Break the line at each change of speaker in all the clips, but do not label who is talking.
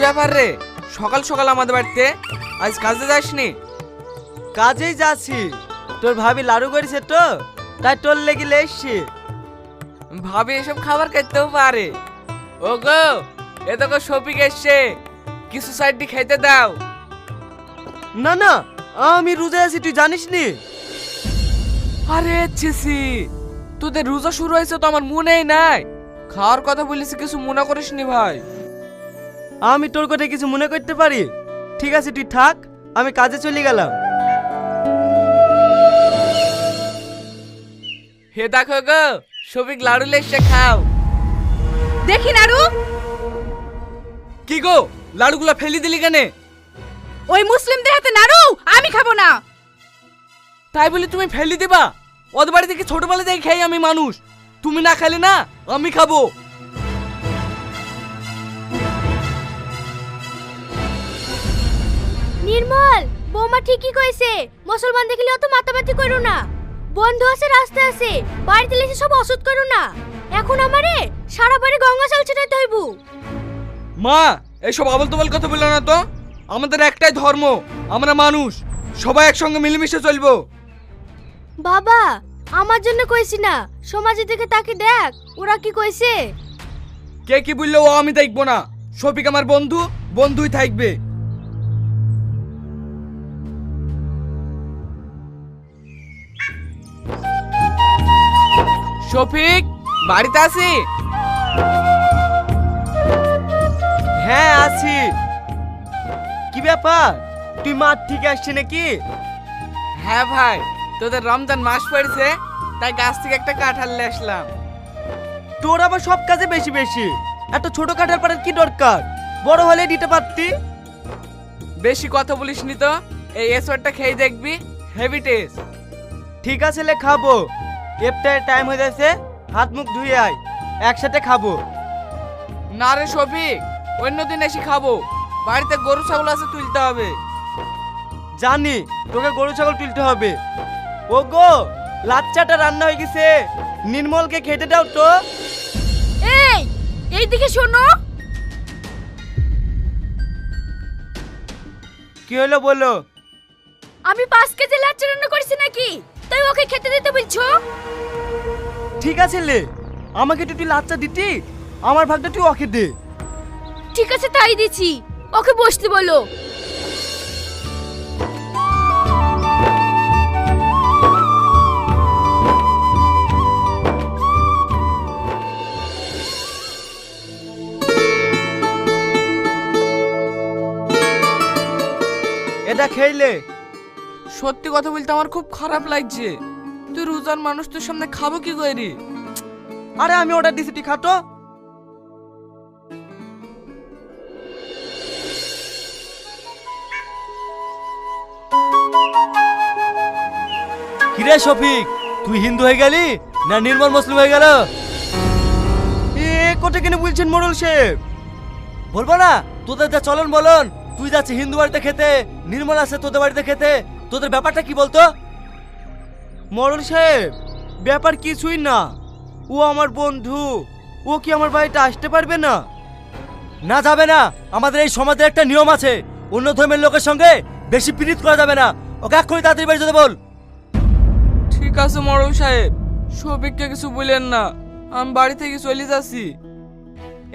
ব্যাপার রে, সকাল সকাল আমাদের বাড়িতে? আজ কাজে যাসনি?
কাজেই যাচ্ছি। তোর ভাবি লাড়ু করেছে তো, তাই তোর লেগে এসছি।
ভাবি এসব খাবার খেতেও পারে। ও গো, এ তো শফিক এসছে, কিছু সাইডটি খেতে দাও।
না না, আমি রোজা আছি, তুই জানিস নি?
আরে ছিসি, তোদের রোজা শুরু হয়েছে তো আমার মনেই নাই। খাওয়ার কথা বলিস, কিছু মনে করিসনি ভাই?
আমি তোর কথা কিছু মনে করতে পারি? ঠিক আছে তুই থাক, আমি কাজে চলে গেলাম।
হে দেখো গো, শফিক লাড়ু লেসে খাও।
দেখি নাড়ু।
কি গো, লাড়ুগুলা ফেলি দিলি কেনে?
ওই মুসলিমদের হাতে নাড়ু আমি খাবো না।
তাই বলে তুমি ফেলি দিবা? ওদের বাড়ি থেকে ছোটবেলা থেকে খেয়ে আমি মানুষ, তুমি না খেলে না আমি খাবো।
নির্মল, বৌমা ঠিকই কইছে, মুসলমান দেখলে অত মাতামাতি করো না। বন্ধু আছে, রাস্তা আছে, বাড়িতে এসে সব অসুধ করো না। এখন আমারে সারা বাড়ি গঙ্গা জল ছিটাইতে হইব।
মা, এইসব আবল তবল কথা বললো না তো। আমাদের একটাই ধর্ম, আমরা মানুষ, সবাই একসঙ্গে মিলেমিশে চলবো।
বাবা, আমার জন্য কইছি না, সমাজের দিকে তাকে দেখ, ওরা কি কইছে।
কে কি বললো ও আমি দেখবো না। শফিক আমার বন্ধু, বন্ধুই থাকবে। শফিক, বাড়িতে আছি?
হ্যাঁ আছি। কি ব্যাপার, তুই মাঠ থেকে আসছিস নাকি?
হ্যাঁ ভাই, তোদের রমজান মাস পড়েছে, তাই গাছ থেকে একটা কাঁঠাল নিয়ে আসলাম।
তোর আবার সব কাজে বেশি বেশি, এত ছোট কাঠার পাড়ার কি দরকার? বড় হলে দিতে পারতি।
বেশি কথা বলিসনি তো। এই এসওয়ারটা খেয়ে দেখবি, হেভি টেস্ট।
ঠিক আছে লে, খাবো। ইফতারের টাইম হয়ে যাচ্ছে, হাত মুখ ধুয়ে আয়, একসাথে খাবো।
না রে শফিক, অন্যদিন এসে খাবো। বাড়িতে গরু ছাগল আছে, তুলতে হবে।
জানি তোকে গরু ছাগল তুলতে হবে। ও গো, লাচ্চাটা রান্না হয়ে গেছে, নির্মলকে খেতে দাও তো।
এই দিকে শোনো।
কি হলো বলো?
আমি 5 কেজি লাচ্চা রান্না করেছি নাকি, তাই ওকে খেতে দিতে বলছো?
ঠিক আছে লে, আমাকে তো তুই লাচ্চা দিতি, আমার ভাগটা তুই ওকে দে।
ঠিক আছে তাই দিছি, ওকে বসতে বলো।
এটা খেইলে।
সত্যি কথা বলতে আমার খুব খারাপ লাগছে। তুই রোজার মানুষ, তোর সামনে খাবো কি করি?
আরে আমি অর্ডার দিছি, তুই খাতো।
কিরে শফিক, তুই হিন্দু হয়ে গেলি না নির্মল মুসলিম হয়ে গেল?
এ কোটা কেন বলছেন মোড়ল সাহেব?
বলবো না, তোদের যা চলন বলন, তুই যাচ্ছিস হিন্দু বাড়িতে খেতে, নির্মল আছে তোদের বাড়িতে খেতে, তোদের ব্যাপারটা কি বলতো?
মোড়ল সাহেব, ব্যাপার কিছুই না, ও আমার বন্ধু, ও কি আমার বাড়িতে আসতে পারবে না?
না যাবে না, আমাদের এই সমাজের একটা নিয়ম আছে, অন্য ধর্মের লোকের সঙ্গে বেশি পীড়িত করা যাবে না। ওকে এক্ষুনি তাড়াতাড়ি বাড়ি যেতে বল।
ঠিক আছে মোড়ল সাহেব, শফিককে কিছু বলেন না, আমি বাড়ি থেকে চলে যাচ্ছি।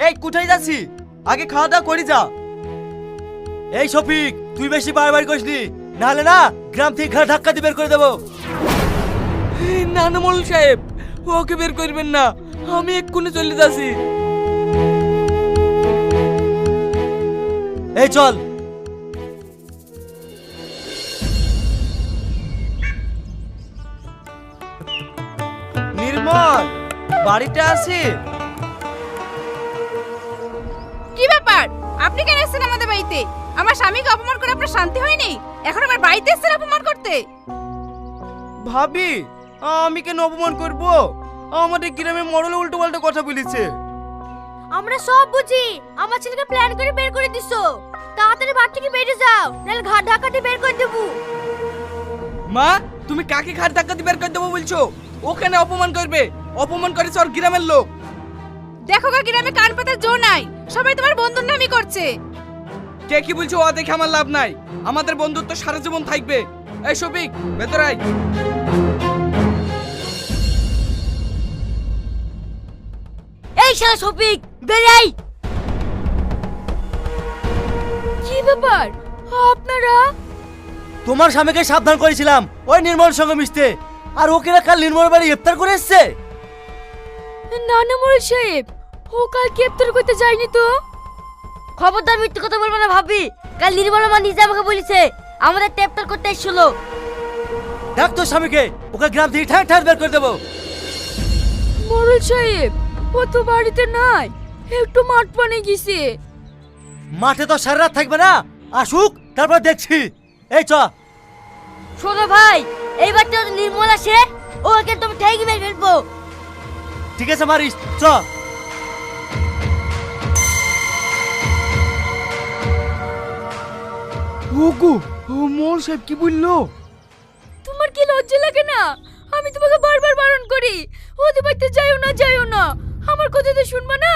এই কোথায় যাচ্ছি? আগে খাওয়া দাওয়া করি যা।
এই শফিক, তুই বেশি বাড়াবাড়ি করিস নি, নাহলে না গ্রাম থেকে ঘাড় ধাক্কা দিয়ে বের করে দেবো।
না না মোড়ল সাহেব, ওকে বের করবেন না, আমি এক্ষুনি চলে যাচ্ছি।
এই চল।
নির্মল, বাড়িতে আছি।
কি ব্যাপার, আপনি কেন এসেছেন আমাদের বাড়িতে? আমার স্বামীকে অপমান করে আপনার শান্তি হয়নি, এখন আমার বাড়িতে এসেছেন অপমান করতে?
ভাবি, আমি কেন অপমান করব? আমাদের গ্রামে মরল উল্টো পাল্টা কথা বলেছে।
আমরা সব বুঝি, আমার ছেলেকে প্ল্যান করে বের করে দিছো। তাড়াতাড়ি বাড়ি থেকে বেরিয়ে যাও, নাহলে ঘাট ধাক্কা দিয়ে বের করে দেবো।
মা, তুমি কাকে ঘাট ধাক্কা দিয়ে বের করে দেবো বলছো? ওখানে অপমান করবে, অপমান করেছে ওর গ্রামের লোক।
দেখো গা, গ্রামে কান পাতার জো নাই, সবাই তোমার বন্ধুর নামই করছে।
কে কি বলছে ও দেখে আমার লাভ নাই, আমাদের বন্ধুত্ব সারা জীবন থাকবে। এই শফিক, ভেতরে আয়।
এই শালা শফিক, বেরাই। কি ব্যাপার আপনারা?
তোমার স্বামীকে সাবধান করেছিলাম ওই নির্মলের সঙ্গে মিশতে, আর ওকে না কাল নির্মল বাড়ি ইফতার করে এসছে।
না না মোড়ল সাহেব, ও কাল গ্রেপ্তার করতে যায়নি তো। খবরদার মিথ্যে কথা বলবো না ভাবি। কাল নির্মলা মা নিজে আমাকে বলেছে আমাদের গ্রেপ্তার করতে এসেছিল।
ডাক তোর স্বামীকে, ওকে গ্রাম থেকে ঠাঁ ঠাঁ বের করে দেবো।
মোড়ল সাহেব, ও তো বাড়িতে নাই, একটু মাঠ পানে গেছে।
মাঠে তো সারা রাত থাকবে না, আসুক তারপর দেখছি। এই চ।
শোনো ভাই, এইবার তো নির্মল আসে, ওকে তুমি ঠেকি মেরে ফেলবো।
ঠিক আছে মারিস, চ।
ওগো, ও মোল সাহেব কি বললো?
তোমার কি লজ্জা লাগে না? আমি তোমাকে বারবার বারণ করি ওদের বাড়িতে যাইও না, যাইও না। আমার কথা তো শুনবা না।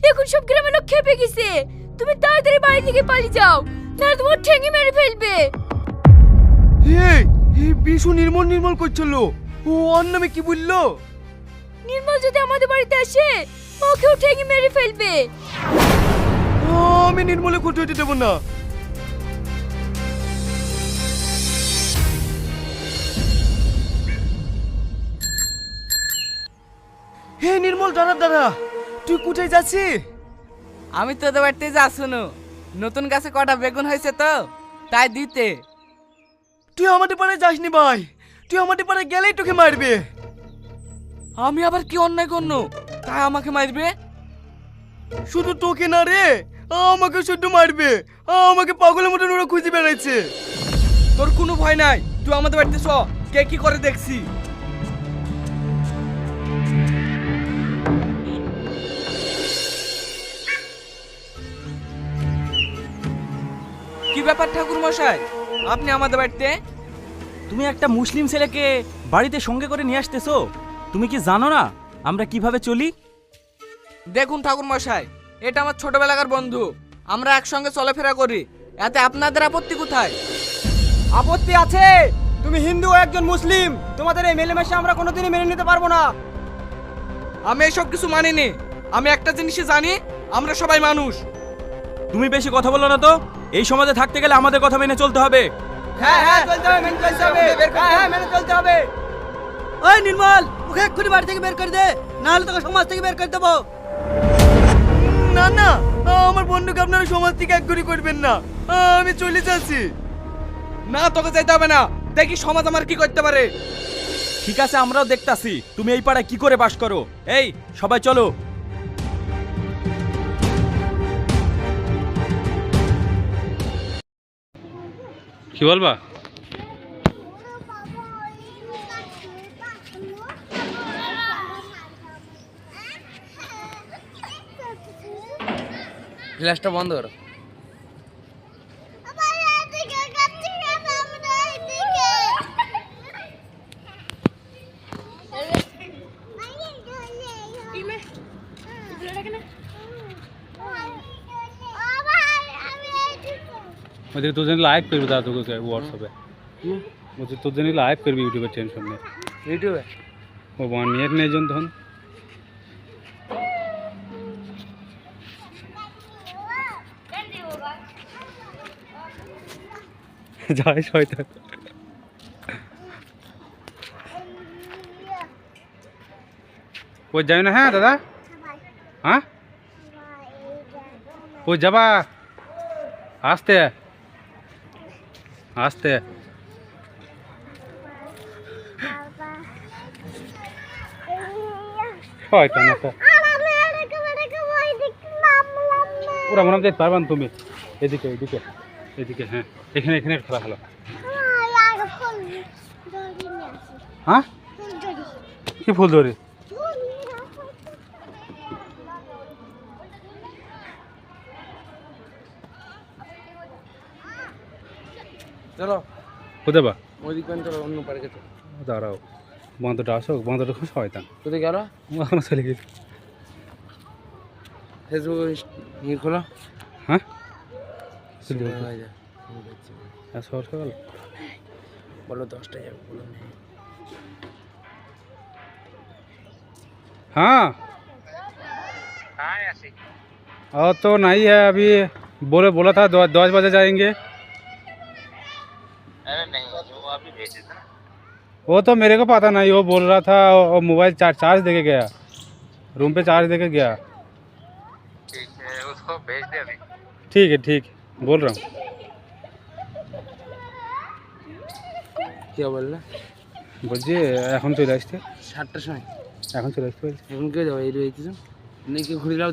এখন সব গ্রামের লোক খেপে গেছে। তুমি তাড়াতাড়ি বাড়ি থেকে পালিয়ে যাও, না তোমার ঠেঙে মেরে ফেলবে।
এই বিশু নির্মল করছিল, ও ওর নামে কি বললো?
নির্মল যদি আমাদের বাড়িতে আসে, ওকেও ঠেঙে মেরে ফেলবে।
আমি নির্মলে খুঁটে হতে দেবো না। হে নির্মল, দাঁড়া দাঁড়া, তুই কোথায় যাচ্ছিস?
আমি তোদের বাড়িতে যাচ্ছ না, নতুন গাছে কটা বেগুন হয়েছে তো তাই দিতে।
তুই আমাদের পাড়ায় যাসনি ভাই, তুই আমাদের পাড়ায় গেলেই তোকে মারবে।
আমি আবার কি অন্যায় করনো তাই আমাকে মারবে?
শুধু তোকে না রে, আমাকে শুধু মারবে। আমাকে পাগলের মতন ওরা খুঁজে বেড়াচ্ছে।
তোর কোনো ভয় নাই, তুই আমাদের বাড়িতে চ, কে কি করে দেখছি। কি ব্যাপার ঠাকুর মশাই, আপনি আমাদের বাড়িতে?
তুমি একটা মুসলিম ছেলেকে বাড়িতে সঙ্গে করে নিয়ে আসতেছো? তুমি কি জানো না আমরা কিভাবে চলি?
দেখুন ঠাকুর মশাই, এটা আমার ছোটবেলাকার বন্ধু, আমরা একসঙ্গে চলাফেরা করি, এতে আপনাদের আপত্তি কোথায়?
আপত্তি আছে। তুমি হিন্দু ও একজন মুসলিম, তোমাদের এই মেলামেশা আমরা কোনোদিনই মেনে নিতে পারবো না।
আমি এসব কিছু মানিনি। আমি একটা জিনিসই জানি, আমরা সবাই মানুষ।
তুমি বেশি কথা বলো না তো। এই সমাজে থাকতে গেলে আমাদের কথা মেনে চলতে হবে।
হ্যাঁ হ্যাঁ, চলতে হবে, মেনে চলতে হবে। হ্যাঁ হ্যাঁ, মেনে চলতে হবে।
ওই নির্মল, ওকে এক্ষুনি বাড়ি থেকে বের করে দে, না হলে তোকে সমাজ থেকে বের করে দেবো।
না না, আমার বন্ধুকে আপনারা সমাজ থেকে একগুলি করবেন না। আমি চলে যাচ্ছি।
না, তোকে যাইতে হবে না, দেখি সমাজ আমার কি করতে পারে।
ঠিক আছে, আমরাও দেখতাছি তুমি এই পাড়ায় কি করে বাস করো। এই সবাই চলো।
কি বলবা?
গ্লাসটা বন্ধ করো।
मुझे तुझे लाइव कर बता दो व्हाट्सएप पे। मुझे तुझे लाइव कर भी यूट्यूब पे टेंशन नहीं।
यूट्यूब
वो 1 ईयर नहीं जन धन जाए शयतान। वो जाए ना है दादा? हाँ वो जाबा आस्ते आस्ते শয়তান একটা। ওরা মনে যেতে পারবেন তুমি? এদিকে এদিকে এদিকে, হ্যাঁ এখানে এখানে খেলা খেলো। হ্যাঁ কি ফুল ধরে?
চলো
কোথায় বা?
ওই দিক চলো, অন্য পার্কে চলো।
দাঁড়াও, বাঁধটা আসো, বাঁধটা খুব শয়তান।
কোথায় গেল?
আমরা চলে গেছি।
ফেসবুক খোলো।
হ্যাঁ সকাল
বলো 10টায় যাবো বলো
हाँ और तो नहीं है अभी बोला था 10 बजे जाएंगे।
अरे नहीं वो अभी भेजे थे ना।
वो तो मेरे को पता नहीं, वो बोल रहा था और मोबाइल चार्ज देके गया, रूम पे चार्ज देके गया।
ठीक है उसको भेज दे अभी।
ठीक है बोल रहा हूँ।
क्या बोल रहा
বলছি এখন চলে আসতে,
7টার সময়
এখন চলে আসতে বলছি।
এখন কেউ যাবো এই রয়েছে নাকি ঘুরে যাও